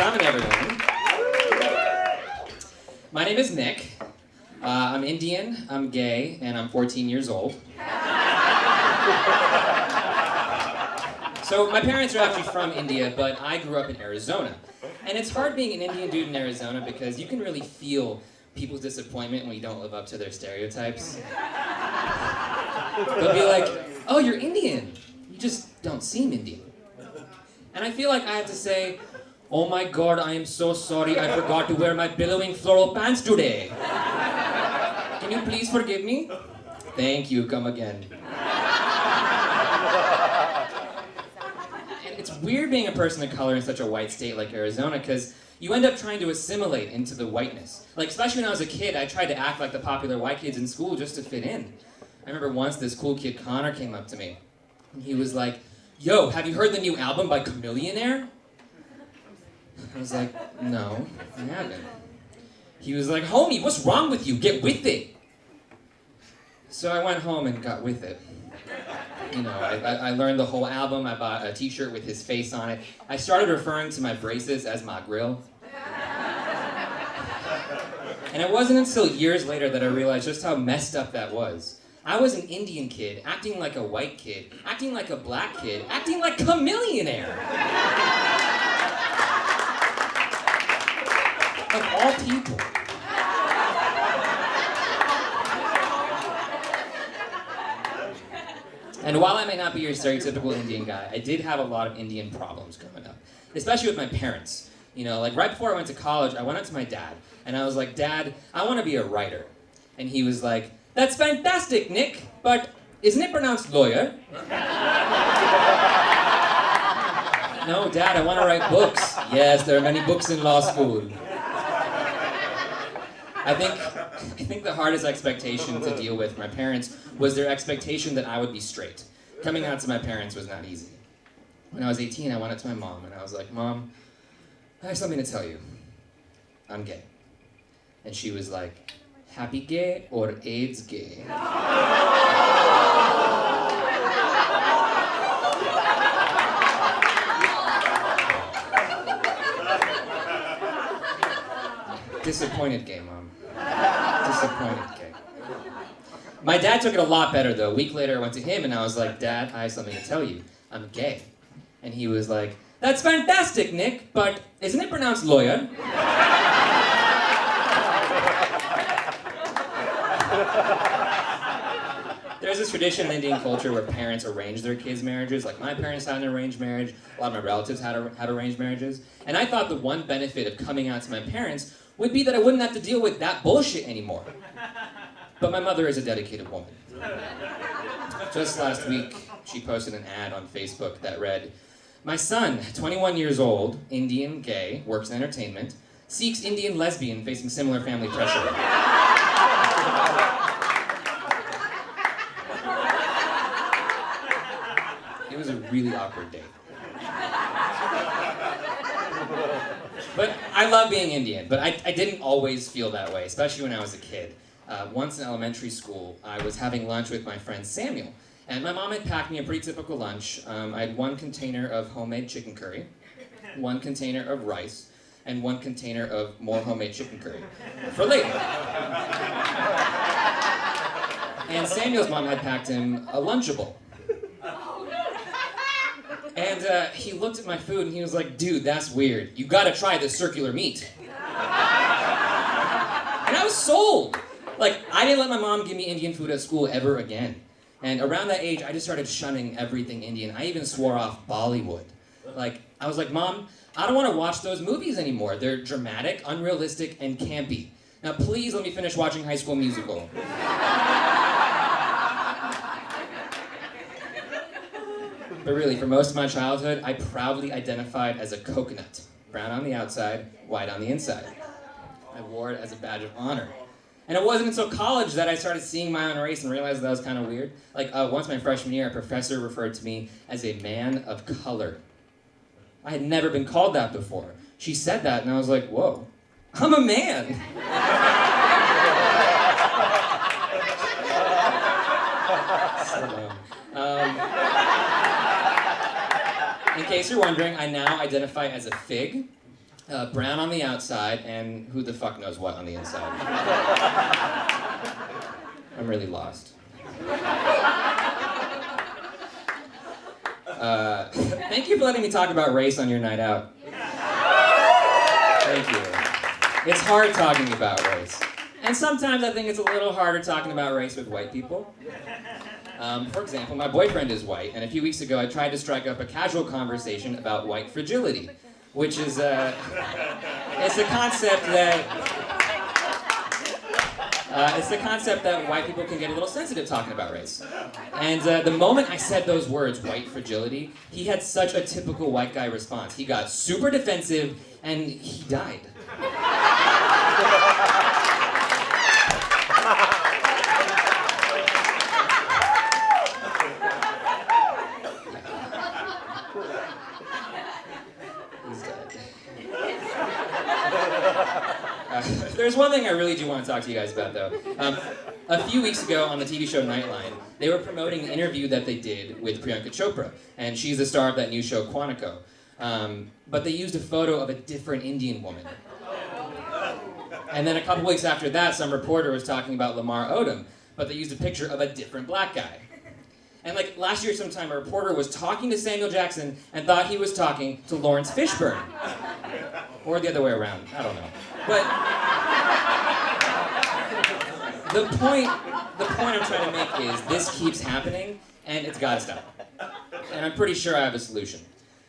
coming, everyone. My name is Nick. I'm Indian, I'm gay, and I'm 14 years old. So my parents are actually from India, but I grew up in Arizona. And it's hard being an Indian dude in Arizona because you can really feel people's disappointment when you don't live up to their stereotypes. They'll be like, oh, you're Indian. You just don't seem Indian. And I feel like I have to say, oh my God, I am so sorry I forgot to wear my billowing floral pants today. Can you please forgive me? Thank you, come again. And it's weird being a person of color in such a white state like Arizona because you end up trying to assimilate into the whiteness. Like, especially when I was a kid, I tried to act like the popular white kids in school just to fit in. I remember once this cool kid, Connor, came up to me. And he was like, yo, have you heard the new album by Chameleonaire? I was like, no, I haven't. He was like, homie, what's wrong with you? Get with it. So I went home and got with it. You know, I learned the whole album. I bought a t-shirt with his face on it. I started referring to my braces as my grill. And it wasn't until years later that I realized just how messed up that was. I was an Indian kid, acting like a white kid, acting like a black kid, acting like Chameleonaire. Of all people. And while I may not be your stereotypical Indian guy, I did have a lot of Indian problems growing up, especially with my parents. You know, like right before I went to college, I went up to my dad, and I was like, Dad, I want to be a writer. And he was like, that's fantastic, Nick, but isn't it pronounced lawyer? No, Dad, I want to write books. Yes, there are many books in law school. I think the hardest expectation to deal with for my parents was their expectation that I would be straight. Coming out to my parents was not easy. When I was 18, I went up to my mom and I was like, Mom, I have something to tell you. I'm gay. And she was like, happy gay or AIDS gay? Disappointed gay, Mom. Disappointed gay. My dad took it a lot better, though. A week later, I went to him and I was like, Dad, I have something to tell you. I'm gay. And he was like, that's fantastic, Nick, but isn't it pronounced lawyer? There's this tradition in Indian culture where parents arrange their kids' marriages. Like my parents had an arranged marriage, a lot of my relatives had arranged marriages. And I thought the one benefit of coming out to my parents would be that I wouldn't have to deal with that bullshit anymore. But my mother is a dedicated woman. Just last week, she posted an ad on Facebook that read, my son, 21 years old, Indian, gay, works in entertainment, seeks Indian lesbian facing similar family pressure. It was a really awkward date. But I love being Indian, but I didn't always feel that way, especially when I was a kid. Once in elementary school, I was having lunch with my friend Samuel, and my mom had packed me a pretty typical lunch. I had 1 container of homemade chicken curry, 1 container of rice, and 1 container of more homemade chicken curry for later. And Samuel's mom had packed him a Lunchable. And he looked at my food and he was like, dude, that's weird. You gotta try the circular meat. And I was sold. Like, I didn't let my mom give me Indian food at school ever again. And around that age, I just started shunning everything Indian. I even swore off Bollywood. Like, I was like, Mom, I don't want to watch those movies anymore. They're dramatic, unrealistic, and campy. Now, please let me finish watching High School Musical. But really, for most of my childhood, I proudly identified as a coconut. Brown on the outside, white on the inside. I wore it as a badge of honor. And it wasn't until college that I started seeing my own race and realized that was kind of weird. Like, once my freshman year, a professor referred to me as a man of color. I had never been called that before. She said that, and I was like, whoa, I'm a man. In case you're wondering, I now identify as a fig. brown on the outside, and who the fuck knows what on the inside. I'm really lost. Thank you for letting me talk about race on your night out. Thank you. It's hard talking about race. And sometimes I think it's a little harder talking about race with white people. For example, my boyfriend is white, and a few weeks ago I tried to strike up a casual conversation about white fragility, which is it's a concept that white people can get a little sensitive talking about race. And the moment I said those words, white fragility, he had such a typical white guy response. He got super defensive and he died. There's one thing I really do want to talk to you guys about, though. A few weeks ago on the TV show Nightline, they were promoting an interview that they did with Priyanka Chopra, and she's the star of that new show, Quantico. But they used a photo of a different Indian woman. And then a couple weeks after that, some reporter was talking about Lamar Odom, but they used a picture of a different black guy. And like last year sometime, a reporter was talking to Samuel Jackson and thought he was talking to Lawrence Fishburne. Or the other way around, I don't know. But the point I'm trying to make is this keeps happening and it's gotta stop. And I'm pretty sure I have a solution.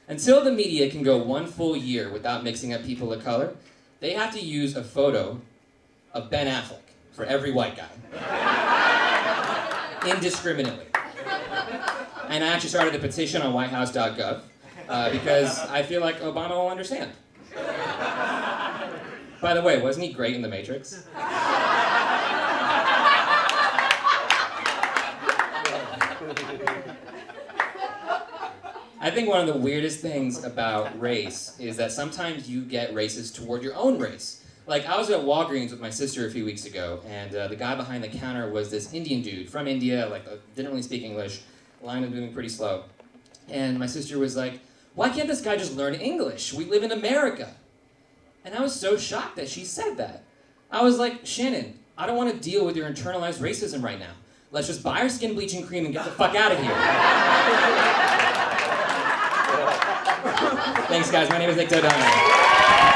Until the media can go one full year without mixing up people of color, they have to use a photo of Ben Affleck for every white guy. Indiscriminately. And I actually started a petition on whitehouse.gov because I feel like Obama will understand. By the way, wasn't he great in The Matrix? I think one of the weirdest things about race is that sometimes you get racist toward your own race. Like, I was at Walgreens with my sister a few weeks ago, and the guy behind the counter was this Indian dude from India, didn't really speak English. Line was moving pretty slow. And my sister was like, why can't this guy just learn English? We live in America. And I was so shocked that she said that. I was like, Shannon, I don't want to deal with your internalized racism right now. Let's just buy our skin bleaching cream and get the fuck out of here. Thanks, guys. My name is Nik Dodani.